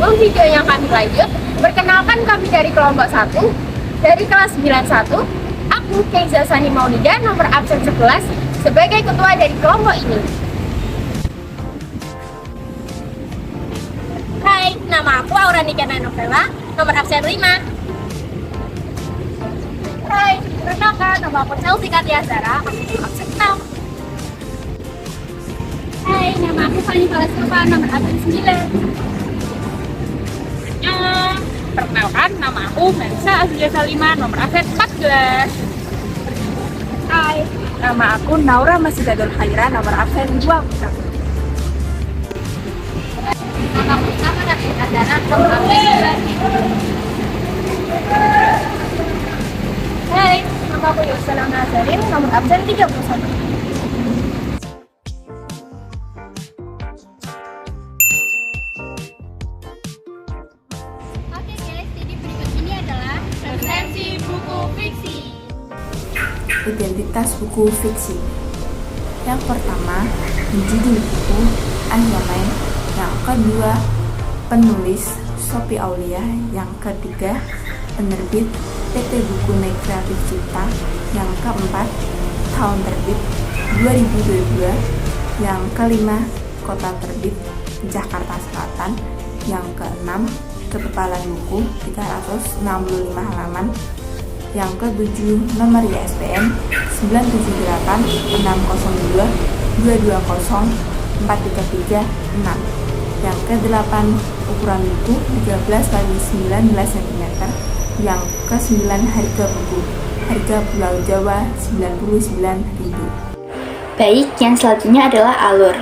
sebelum videonya kami lanjut, perkenalkan kami dari kelompok 1, dari kelas 91. Aku Keiza Sani Maulida, nomor absen 11, sebagai ketua dari kelompok ini. Hai, nama aku Aura Nikana Novela, nomor absen 5. Hai, perkenalkan nama aku Chelsea Katia Zara, aku absen 6. Hai, nama aku Fani Falasilva, nomor absen 9. Perkenalkan nama aku Melisa Azulia Salima, nomor absen 14. Hai, Nama aku Naura Masidadul Khaira, nomor absen 20. nama aku Sama Nafi Adana, nomor absen 9. Hai, nama aku Yusana Nazarin, nomor absen 31. Oke guys, jadi berikut ini adalah referensi buku fiksi. Identitas buku fiksi. Yang pertama, judul buku Anyaman. Yang kedua, penulis Sophie Aulia. Yang ketiga, penerbit PT Buku Nek Kreatif Cipta. Yang keempat, tahun terbit 2022. Yang kelima, kota terbit Jakarta Selatan. Yang keenam, ketebalan buku 365 halaman. Yang ketujuh, nomor ISBN 978-602-220-433-6. Yang kedelapan, ukuran buku 13x19 cm. Yang kesembilan, harga buku. Harga Pulau Jawa 99.000. Baik, yang selanjutnya adalah alur.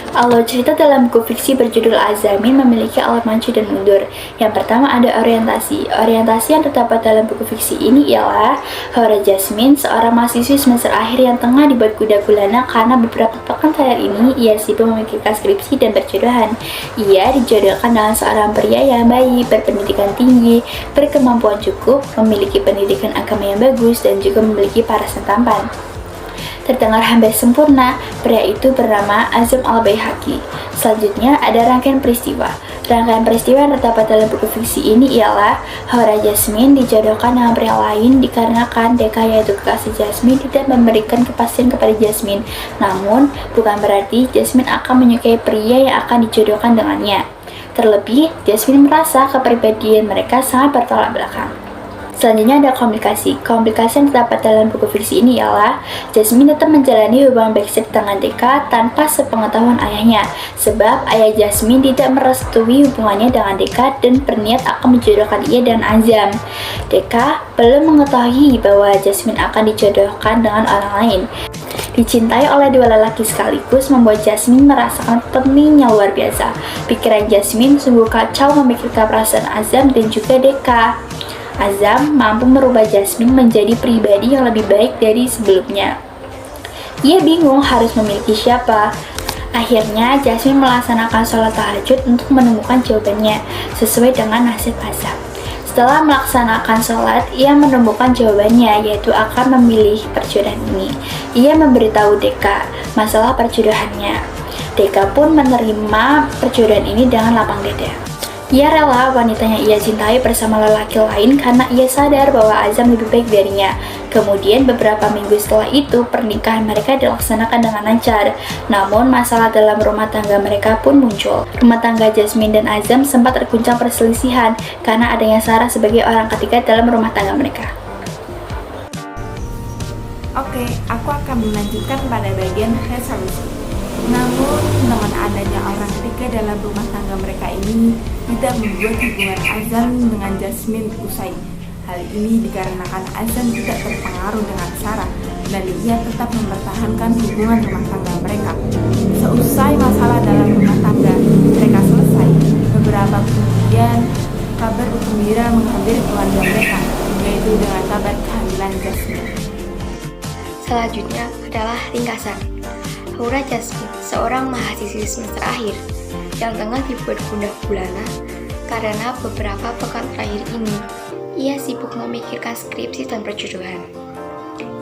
Alur cerita dalam buku fiksi berjudul Azamin memiliki alur maju dan mundur. Yang pertama ada orientasi. Orientasi yang terdapat dalam buku fiksi ini ialah Haura Jasmine, seorang mahasiswi semester akhir yang tengah dibuat kuda gulana karena beberapa pekan terakhir ini ia sibuk memikirkan skripsi dan perjodohan. Ia dijodohkan dengan seorang pria yang baik, berpendidikan tinggi, berkemampuan cukup, memiliki pendidikan agama yang bagus, dan juga memiliki parasan tampan. Terdengar hampir sempurna, pria itu bernama Azam Al-Baihaqi. Selanjutnya ada rangkaian peristiwa. Rangkaian peristiwa yang terdapat dalam buku fiksi ini ialah Haura Jasmine dijodohkan dengan pria lain dikarenakan Deka, yaitu kekasih Jasmine, tidak memberikan kepastian kepada Jasmine. Namun, bukan berarti Jasmine akan menyukai pria yang akan dijodohkan dengannya. Terlebih, Jasmine merasa kepribadian mereka sangat bertolak belakang. Selanjutnya ada komplikasi. Komplikasi yang terdapat dalam buku fiksi ini ialah Jasmine tetap menjalani hubungan backstreet dengan Deka tanpa sepengetahuan ayahnya, sebab ayah Jasmine tidak merestui hubungannya dengan Deka dan berniat akan menjodohkan ia dengan Azam. Deka belum mengetahui bahwa Jasmine akan dijodohkan dengan orang lain. Dicintai oleh dua lelaki sekaligus membuat Jasmine merasakan peningnya luar biasa. Pikiran Jasmine sungguh kacau memikirkan perasaan Azam dan juga Deka. Azam mampu merubah Jasmine menjadi pribadi yang lebih baik dari sebelumnya. Ia bingung harus memiliki siapa. Akhirnya, Jasmine melaksanakan sholat tahajud untuk menemukan jawabannya sesuai dengan nasib Azam. Setelah melaksanakan sholat, ia menemukan jawabannya, yaitu akan memilih perjodohan ini. Ia memberitahu Deka masalah perjodohannya. Deka pun menerima perjodohan ini dengan lapang dada. Ia rela wanita yang ia cintai bersama lelaki lain karena ia sadar bahwa Azam lebih baik darinya. Kemudian beberapa minggu setelah itu, pernikahan mereka dilaksanakan dengan lancar. Namun masalah dalam rumah tangga mereka pun muncul. Rumah tangga Jasmine dan Azam sempat terguncang perselisihan karena adanya Sarah sebagai orang ketiga dalam rumah tangga mereka. Oke, aku akan melanjutkan pada bagian resolusi. Namun, dengan adanya orang ketiga dalam rumah tangga mereka ini tidak membuat hubungan Azam dengan Jasmine usai. Hal ini dikarenakan Azam tidak terpengaruh dengan Sarah dan ia tetap mempertahankan hubungan rumah tangga mereka. Seusai masalah dalam rumah tangga mereka selesai, beberapa kemudian kabar gembira menghampiri keluarga mereka, yaitu dengan kabar kehamilan Jasmine. Selanjutnya adalah ringkasan. Haura Jasmine, seorang mahasiswi semester akhir yang tengah dibuat gundah gulana karena beberapa pekan terakhir ini ia sibuk memikirkan skripsi dan perjodohan.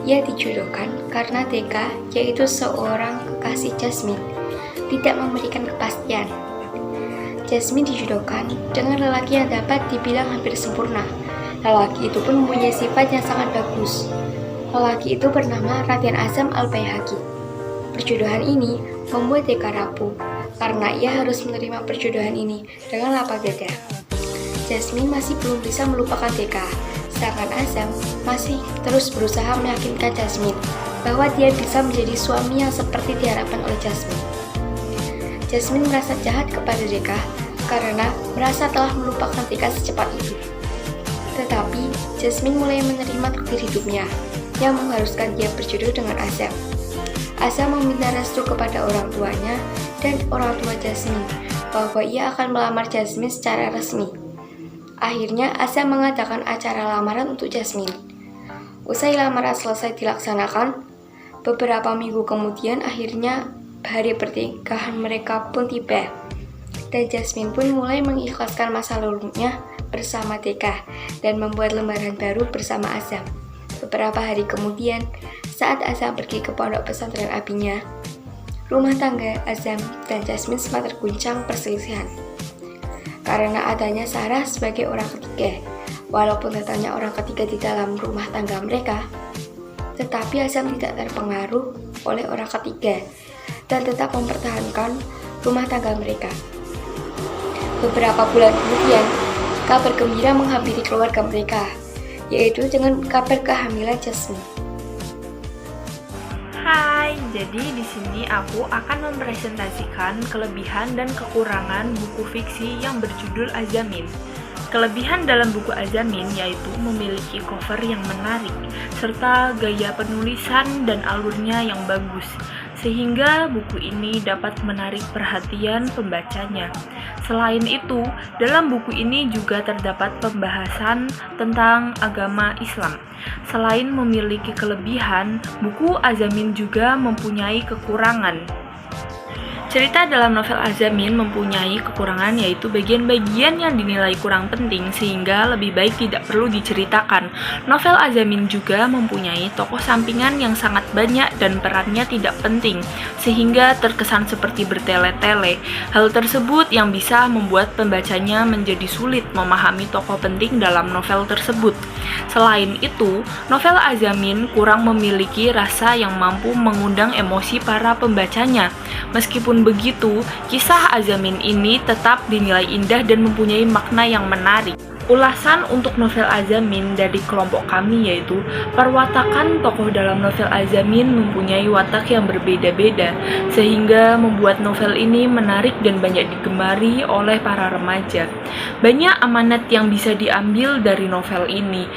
Ia dijodohkan karena Deka, yaitu seorang kekasih Jasmine, tidak memberikan kepastian. Jasmine dijodohkan dengan lelaki yang dapat dibilang hampir sempurna. Lelaki itu pun mempunyai sifat yang sangat bagus. Lelaki itu bernama Raden Azam Al-Baihaqi. Perjodohan ini membuat Deka rapuh karena ia harus menerima perjodohan ini dengan lapang dada. Jasmine masih belum bisa melupakan Deka, sedangkan Azam masih terus berusaha meyakinkan Jasmine bahwa dia bisa menjadi suami yang seperti diharapkan oleh Jasmine. Jasmine merasa jahat kepada Deka karena merasa telah melupakan Deka secepat itu. Tetapi Jasmine mulai menerima takdir hidupnya yang mengharuskan dia berjodoh dengan Azam. Azam meminta restu kepada orang tuanya dan orang tua Jasmine bahwa ia akan melamar Jasmine secara resmi. Akhirnya Azam mengadakan acara lamaran untuk Jasmine. Usai lamaran selesai dilaksanakan, beberapa minggu kemudian akhirnya hari pernikahan mereka pun tiba. Dan Jasmine pun mulai mengikhlaskan masa lalunya bersama Deka dan membuat lembaran baru bersama Azam. Beberapa hari kemudian, saat Azam pergi ke pondok pesantren abinya, rumah tangga Azam dan Jasmine sempat terguncang perselisihan. Karena adanya Sarah sebagai orang ketiga, walaupun datangnya orang ketiga di dalam rumah tangga mereka, tetapi Azam tidak terpengaruh oleh orang ketiga dan tetap mempertahankan rumah tangga mereka. Beberapa bulan kemudian, kabar gembira menghampiri keluarga mereka, yaitu dengan kabar kehamilan Jasmine. Hai, jadi di sini aku akan mempresentasikan kelebihan dan kekurangan buku fiksi yang berjudul Azamin. Kelebihan dalam buku Azamin yaitu memiliki cover yang menarik, serta gaya penulisan dan alurnya yang bagus, sehingga buku ini dapat menarik perhatian pembacanya. Selain itu, dalam buku ini juga terdapat pembahasan tentang agama Islam. Selain memiliki kelebihan, buku Azamin juga mempunyai kekurangan. Cerita dalam novel Azamin mempunyai kekurangan yaitu bagian-bagian yang dinilai kurang penting sehingga lebih baik tidak perlu diceritakan. Novel Azamin juga mempunyai tokoh sampingan yang sangat banyak dan perannya tidak penting sehingga terkesan seperti bertele-tele. Hal tersebut yang bisa membuat pembacanya menjadi sulit memahami tokoh penting dalam novel tersebut. Selain itu, novel Azamin kurang memiliki rasa yang mampu mengundang emosi para pembacanya. Meskipun begitu, kisah Azamin ini tetap dinilai indah dan mempunyai makna yang menarik. Ulasan untuk novel Azamin dari kelompok kami yaitu perwatakan tokoh dalam novel Azamin mempunyai watak yang berbeda-beda sehingga membuat novel ini menarik dan banyak digemari oleh para remaja. Banyak amanat yang bisa diambil dari novel ini.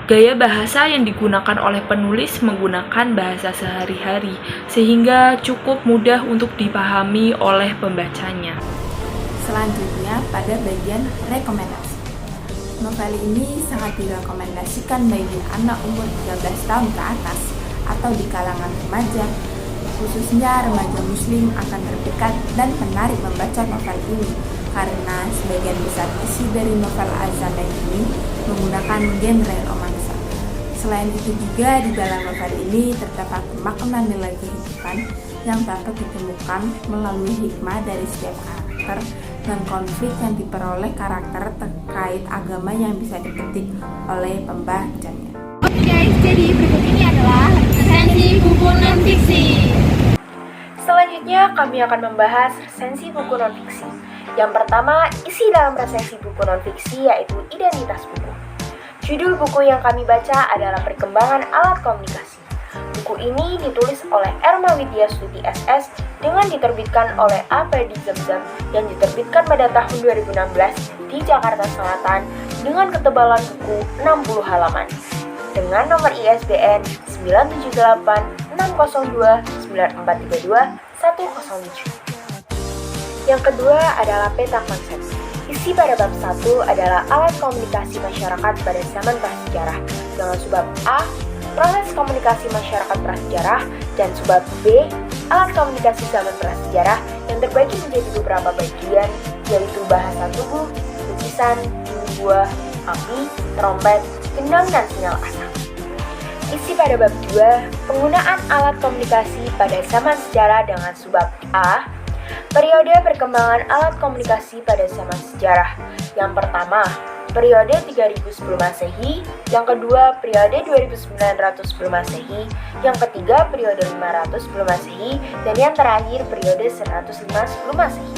Gaya bahasa yang digunakan oleh penulis menggunakan bahasa sehari-hari sehingga cukup mudah untuk dipahami oleh pembacanya. Selanjutnya pada bagian rekomendasi. Novel ini sangat direkomendasikan bagi anak umur 13 tahun ke atas atau di kalangan remaja. Khususnya remaja muslim akan terpikat dan menarik membaca novel ini karena sebagian besar isi dari novel Azamin ini menggunakan genre romansa. Selain itu juga di dalam novel ini terdapat makna nilai kehidupan yang dapat ditemukan melalui hikmah dari setiap karakter dan konflik yang diperoleh karakter terkait agama yang bisa dipetik oleh pembacanya. Oke guys, jadi berikut ini adalah resensi buku non-fiksi. Selanjutnya kami akan membahas resensi buku non-fiksi. Yang pertama, isi dalam resensi buku non-fiksi yaitu identitas buku. Judul buku yang kami baca adalah Perkembangan Alat Komunikasi. Buku ini ditulis oleh Erma Widyastuti SS dengan diterbitkan oleh A.P.D. Zamzam yang diterbitkan pada tahun 2016 di Jakarta Selatan dengan ketebalan buku 60 halaman dengan nomor ISBN 978 602 9432 107. Yang kedua adalah peta konsep. Isi pada bab 1 adalah alat komunikasi masyarakat pada zaman prasejarah dengan subbab A, proses komunikasi masyarakat prasejarah, dan subbab B, alat komunikasi zaman prasejarah yang terbagi menjadi beberapa bagian, yaitu bahasa tubuh, lukisan, buah, api, trompet, gendang, dan sinyal asal. Isi pada bab 2, penggunaan alat komunikasi pada zaman sejarah dengan subbab A, Periode perkembangan alat komunikasi pada zaman sejarah. Yang pertama, periode 3000 sebelum Masehi, yang kedua periode 2900 sebelum Masehi, yang ketiga periode 500 sebelum Masehi, dan yang terakhir periode 105 sebelum Masehi.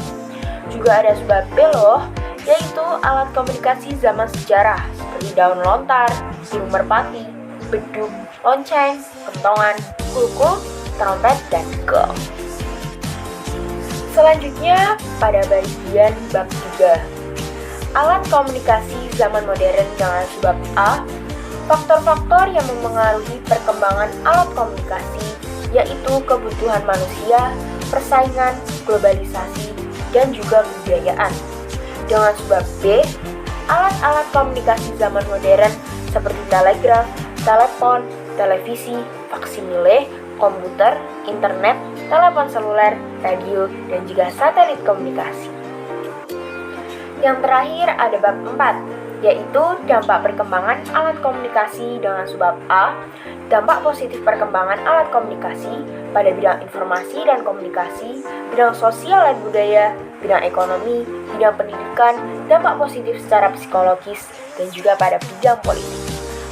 Juga ada sebab B loh, yaitu alat komunikasi zaman sejarah seperti daun lontar, burung merpati, beduk, lonceng, kentongan, kulkul, trompet, dan gong. Selanjutnya pada bagian bab 3. Alat komunikasi zaman modern dengan sebab A. Faktor-faktor yang mempengaruhi perkembangan alat komunikasi yaitu kebutuhan manusia, persaingan, globalisasi, dan juga kebudayaan. Dengan sebab B. Alat-alat komunikasi zaman modern seperti telegraf, telepon, televisi, faksimile, komputer, internet, telepon seluler, radio, dan juga satelit komunikasi. Yang terakhir ada bab 4, yaitu dampak perkembangan alat komunikasi dengan sebab A. Dampak positif perkembangan alat komunikasi pada bidang informasi dan komunikasi, bidang sosial dan budaya, bidang ekonomi, bidang pendidikan, dampak positif secara psikologis, dan juga pada bidang politik.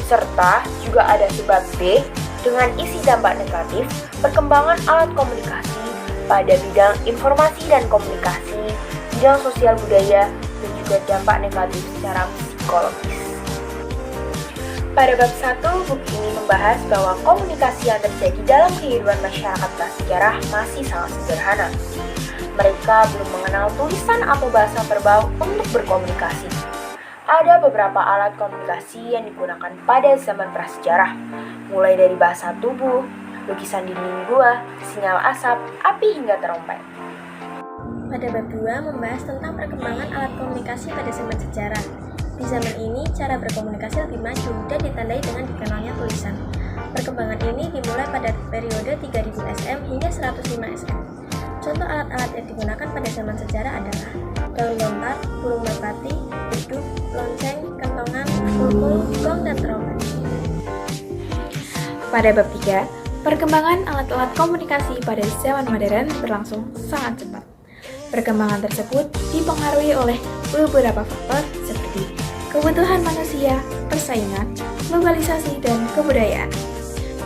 Serta juga ada sebab B dengan isi dampak negatif perkembangan alat komunikasi pada bidang informasi dan komunikasi, bidang sosial budaya, dan juga dampak negatif secara psikologis. Pada bab 1, buku ini membahas bahwa komunikasi yang terjadi dalam kehidupan masyarakat prasejarah masih sangat sederhana. Mereka belum mengenal tulisan atau bahasa verbal untuk berkomunikasi. Ada beberapa alat komunikasi yang digunakan pada zaman prasejarah, mulai dari bahasa tubuh, lukisan dinding gua, sinyal asap, api hingga terompet. Pada bab 2 membahas tentang perkembangan alat komunikasi pada zaman sejarah. Di zaman ini, cara berkomunikasi lebih maju dan ditandai dengan dikenalnya tulisan. Perkembangan ini dimulai pada periode 3000 SM hingga 105 SM. Contoh alat-alat yang digunakan pada zaman sejarah adalah daun lontar, burung merpati, beduk, lonceng, kentongan, kulkul, gong, dan trompet. Pada bab 3, perkembangan alat-alat komunikasi pada zaman modern berlangsung sangat cepat. Perkembangan tersebut dipengaruhi oleh beberapa faktor seperti kebutuhan manusia, persaingan, globalisasi, dan kebudayaan.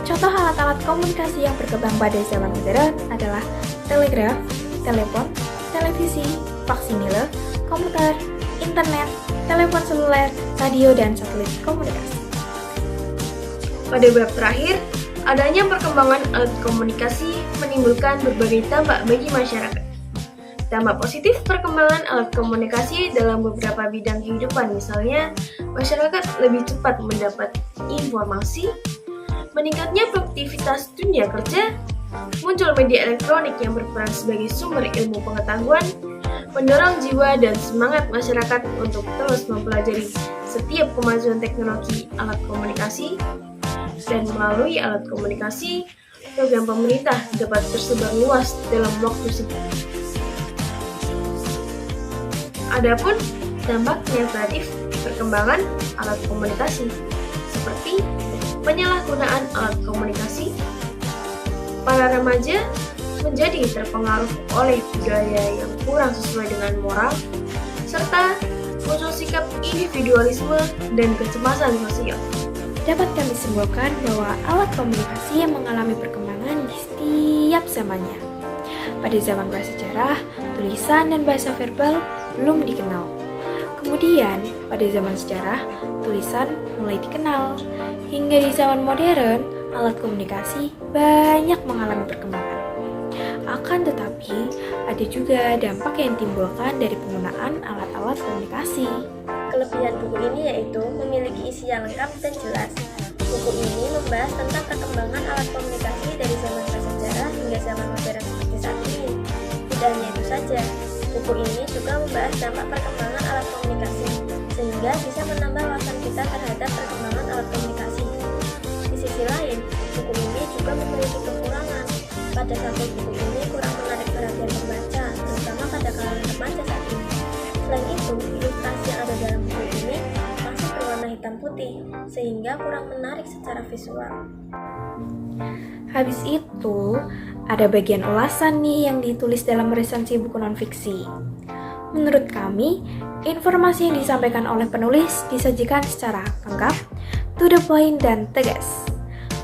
Contoh alat-alat komunikasi yang berkembang pada zaman modern adalah telegraf, telepon, televisi, faksimile, komputer, internet, telepon seluler, radio, dan satelit komunikasi. Pada bab terakhir, adanya perkembangan alat komunikasi menimbulkan berbagai dampak bagi masyarakat. Dampak positif perkembangan alat komunikasi dalam beberapa bidang kehidupan, misalnya masyarakat lebih cepat mendapat informasi, meningkatnya produktivitas dunia kerja, muncul media elektronik yang berperan sebagai sumber ilmu pengetahuan, mendorong jiwa dan semangat masyarakat untuk terus mempelajari setiap kemajuan teknologi alat komunikasi, dan melalui alat komunikasi, program pemerintah dapat tersebar luas dalam waktu singkat. Adapun dampak negatif perkembangan alat komunikasi seperti penyalahgunaan alat komunikasi, para remaja menjadi terpengaruh oleh budaya yang kurang sesuai dengan moral, serta muncul sikap individualisme dan kecemasan sosial. Dapat kami simpulkan bahwa alat komunikasi yang mengalami perkembangan di setiap zamannya. Pada zaman prasejarah, tulisan dan bahasa verbal belum dikenal. Kemudian, pada zaman sejarah, tulisan mulai dikenal. Hingga di zaman modern, alat komunikasi banyak mengalami perkembangan. Akan tetapi, ada juga dampak yang ditimbulkan dari penggunaan alat-alat komunikasi. Kelebihan buku ini yaitu memiliki isi yang lengkap dan jelas. Buku ini membahas tentang perkembangan alat komunikasi dari zaman prasejarah hingga zaman modern seperti saat ini. Tidak hanya itu saja, buku ini juga membahas dampak perkembangan alat komunikasi, sehingga bisa menambah wawasan kita terhadap perkembangan alat komunikasi. Di sisi lain, buku ini juga memiliki kekurangan. Pada satu buku ini kurang menarik perhatian pembaca, terutama pada kalangan remaja saat ini. Selain itu, ilustrasi yang ada dalam buku ini masih berwarna hitam putih, sehingga kurang menarik secara visual. Habis itu, Ada bagian ulasan nih yang ditulis dalam resensi buku non-fiksi. Menurut kami, informasi yang disampaikan oleh penulis disajikan secara lengkap, to the point, dan tegas.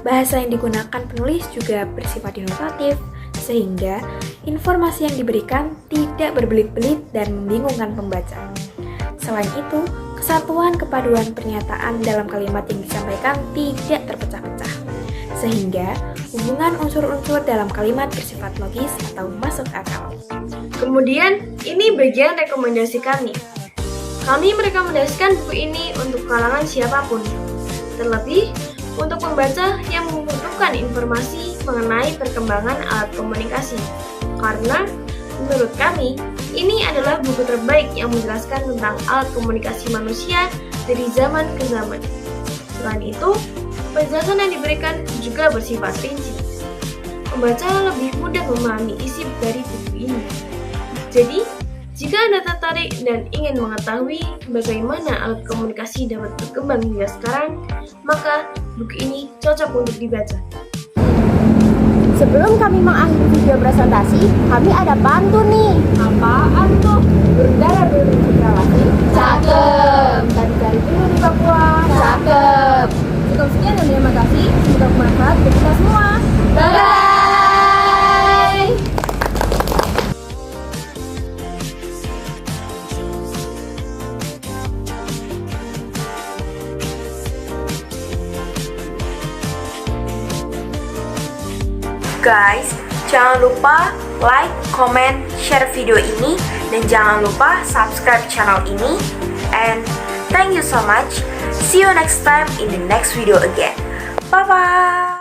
Bahasa yang digunakan penulis juga bersifat inovatif, sehingga informasi yang diberikan tidak berbelit-belit dan membingungkan pembaca. Selain itu, kesatuan kepaduan pernyataan dalam kalimat yang disampaikan tidak terpecah-pecah, sehingga hubungan unsur-unsur dalam kalimat bersifat logis atau masuk akal. Kemudian, ini bagian rekomendasi kami. Kami merekomendasikan buku ini untuk kalangan siapapun, terlebih untuk pembaca yang membutuhkan informasi mengenai perkembangan alat komunikasi. Karena, menurut kami, ini adalah buku terbaik yang menjelaskan tentang alat komunikasi manusia dari zaman ke zaman. Selain itu, penjelasan yang diberikan juga bersifat rinci. Pembaca lebih mudah memahami isi dari buku ini. Jadi, jika Anda tertarik dan ingin mengetahui bagaimana alat komunikasi dapat berkembang hingga sekarang, maka buku ini cocok untuk dibaca. Sebelum kami mengakhiri video presentasi, kami ada pantun nih. Apaan tuh? Berdarah dulu Cendrawasih. Cakep. Cari-cari dulu di Papua. Cakep. Cukup sekian dan terima kasih. Semoga bermanfaat untuk kita semua. Bye-bye. Guys, jangan lupa like, comment, share video ini, dan jangan lupa subscribe channel ini. And thank you so much. See you next time in the next video again. Bye-bye.